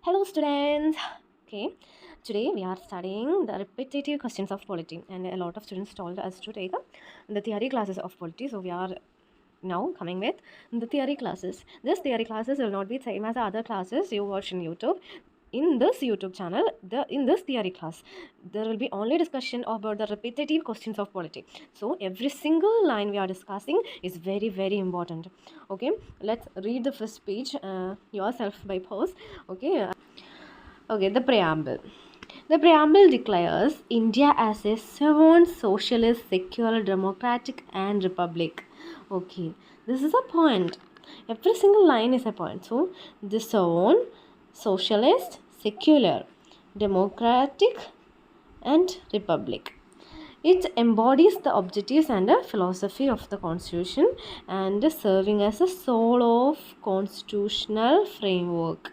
Hello students. Okay, today we are studying the repetitive questions of polity, and a lot of students told us to take the theory classes of polity. So we are now coming with the theory classes. This theory classes will not be same as the other classes you watch in YouTube. In this YouTube channel, in this theory class, there will be only discussion about the repetitive questions of polity. So every single line we are discussing is very important. Okay, let's read the first page yourself by pause. Okay, the preamble. The preamble declares India as a sovereign, socialist, secular, democratic, and republic. Okay, this is a point. Every single line is a point. So, the sovereign, socialist, secular, democratic, and republic. It embodies the objectives and the philosophy of the Constitution and serving as a soul of constitutional framework.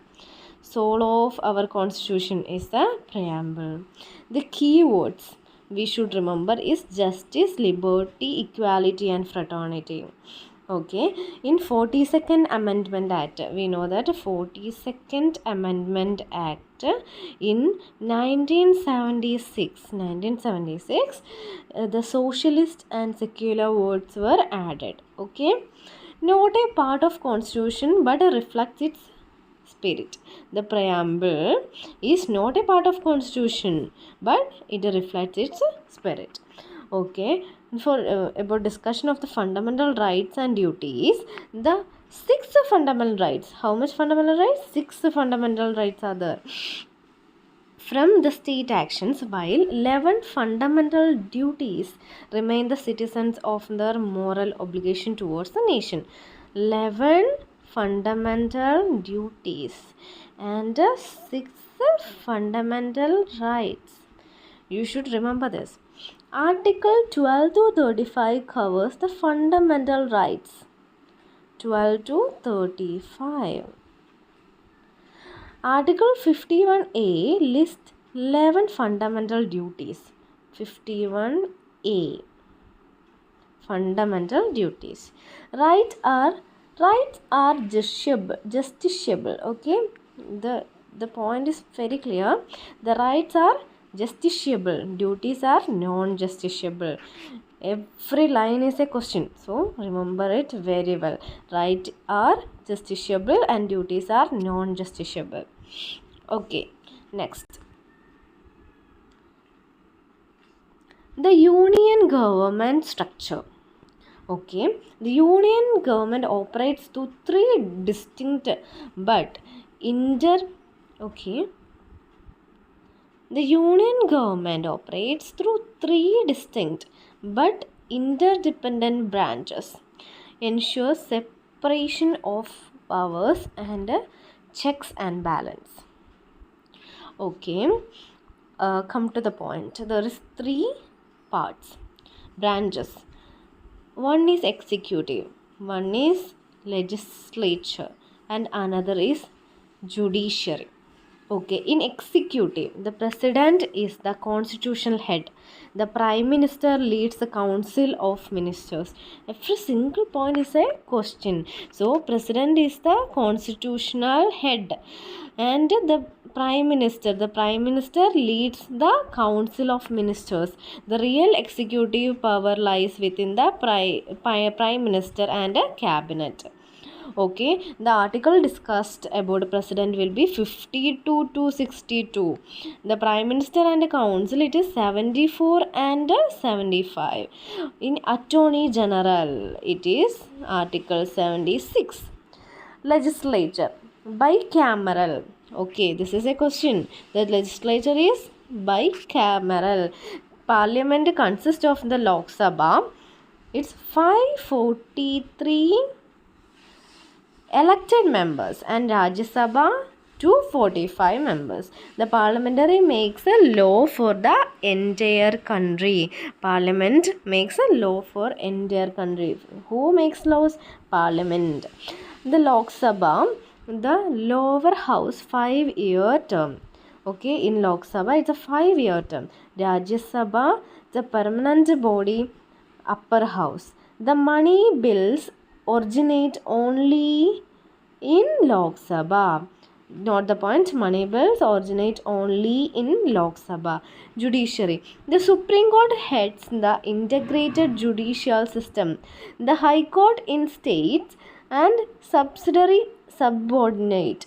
Soul of our constitution is the preamble. The key words we should remember is justice, liberty, equality and fraternity. Okay, in 42nd Amendment Act, we know that 42nd Amendment Act in 1976, the socialist and secular words were added. Okay, not a part of constitution but reflects its spirit. The preamble is not a part of constitution but it reflects its spirit. Okay, for about discussion of the fundamental rights and duties, the six fundamental rights. How much fundamental rights? Six fundamental rights are there from the state actions, while 11 fundamental duties remain the citizens of their moral obligation towards the nation. 11 fundamental duties and 6 fundamental rights. You should remember this. Article 12 to 35 covers the fundamental rights. 12 to 35. Article 51A lists 11 fundamental duties. 51A. Fundamental duties. Rights are justiciable. Okay, the point is very clear. The rights are justiciable, duties are non-justiciable. Every line is a question, so remember it very well. Rights are justiciable and duties are non-justiciable. Okay, next. The union government structure. Okay, the union government operates through three distinct but the union government operates through three distinct but interdependent branches, ensures separation of powers and checks and balance. Okay, come to the point. There is three parts, branches. One is executive, one is legislature, and another is judiciary. Okay, in executive, the president is the constitutional head. The prime minister leads the council of ministers. Every single point is a question. So, president is the constitutional head, and the prime minister leads the council of ministers. The real executive power lies within the prime minister and a cabinet. Okay, the article discussed about president will be 52 to 62. The prime minister and council it is 74 and 75. In attorney general it is article 76. Legislature bicameral. Okay, this is a question. The legislature is bicameral. Parliament consists of the Lok Sabha. It's 543 elected members and Rajya Sabha 245 members. The parliamentary makes a law for the entire country. Parliament makes a law for entire country. Who makes laws? Parliament. The Lok Sabha, the lower house, 5-year term. Okay, in Lok Sabha it's a 5-year term. Rajya Sabha, the permanent body, upper house. The money bills originate only in Lok Sabha. Not the point. Money bills originate only in Lok Sabha. Judiciary. The Supreme Court heads the integrated judicial system. The High Court in states and subordinate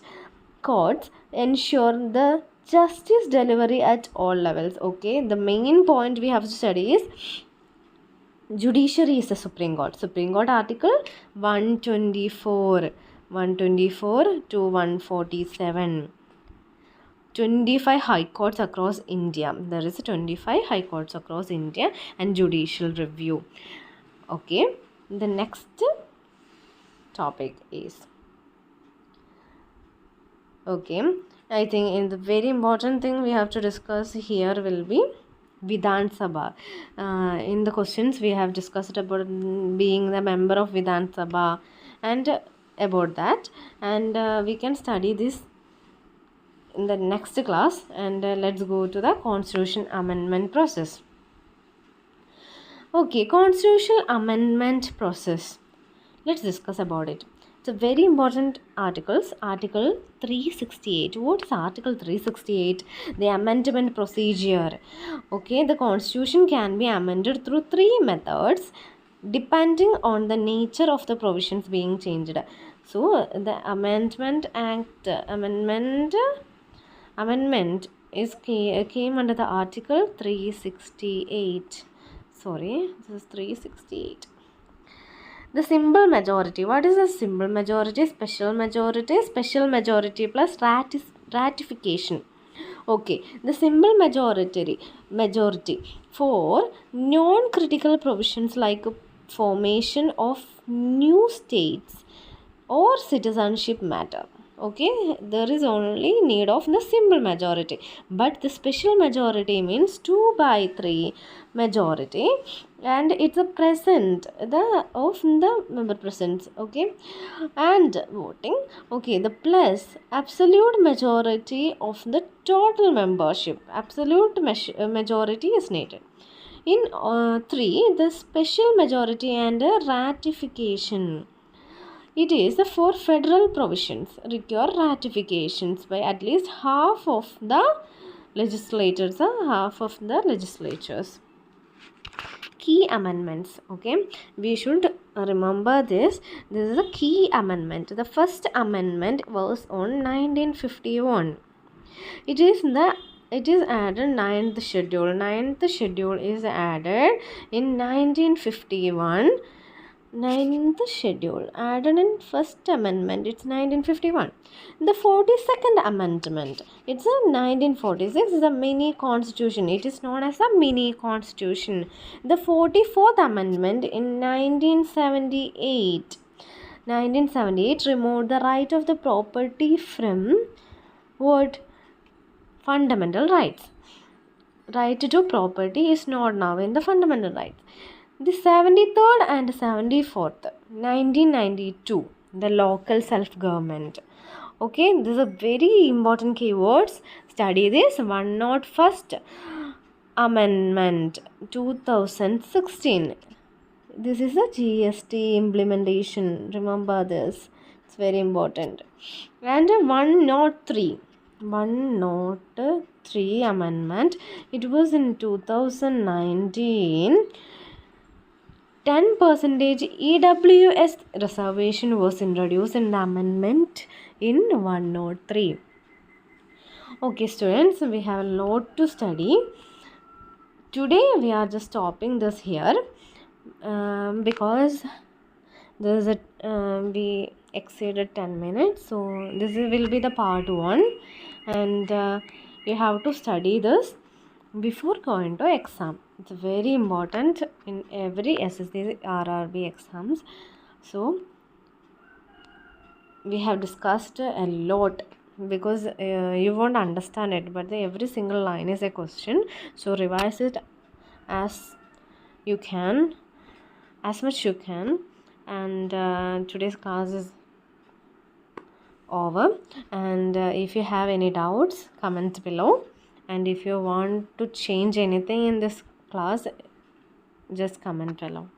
courts ensure the justice delivery at all levels. Okay, the main point we have to study is judiciary is the Supreme Court. Supreme Court article 124 to 147. 25 high courts across India. There is 25 high courts across India and judicial review. Okay, the next topic is, okay, I think in the very important thing we have to discuss here will be Vidhan Sabha. In the questions we have discussed about being the member of Vidhan Sabha and about that, and we can study this in the next class. And let's go to the constitution amendment process. Okay, constitutional amendment process. Let's discuss about it. It's a very important articles. Article 368. What's Article 368? The amendment procedure. Okay, the constitution can be amended through 3 methods depending on the nature of the provisions being changed. So the amendment is came under the Article 368. Sorry, this is 368. The simple majority. What is a simple majority? Special majority. Special majority plus ratification. Okay, the simple majority for non-critical provisions like formation of new states or citizenship matter. Okay, there is only need of the simple majority, but the special majority means 2/3 majority, and it's a present of the member presence. Okay, and voting. Okay, the plus absolute majority of the total membership. Absolute majority is needed. In 3, the special majority and ratification. It is for federal provisions require ratifications by at least half of the legislators. Key amendments. Okay, we should remember this. This is a key amendment. The first amendment was on 1951. It is added 9th schedule. 9th schedule is added in 1951. 9th schedule added in first amendment. It's 1951. The 42nd amendment. It's a 1946. It's a mini constitution. It is known as a mini constitution. The 44th amendment in 1978. 1978 removed the right of the property from what? Fundamental rights. Right to property is not now in the fundamental rights. The 73rd and 74th, 1992, the local self-government. Okay, these are very important keywords. Study this. 101st Amendment, 2016. This is a GST implementation. Remember this. It's very important. And 103 Amendment. It was in 2019. 10% EWS reservation was introduced in the amendment in 103. Okay, students, we have a lot to study. Today we are just stopping this here because there is we exceeded 10 minutes. So this will be the part 1, and you have to study this before going to exam. It's very important in every SSC RRB exams. So we have discussed a lot because you won't understand it, but every single line is a question. So revise it as you can, as much you can. And today's class is over. And if you have any doubts, comment below. And if you want to change anything in this class, just comment below.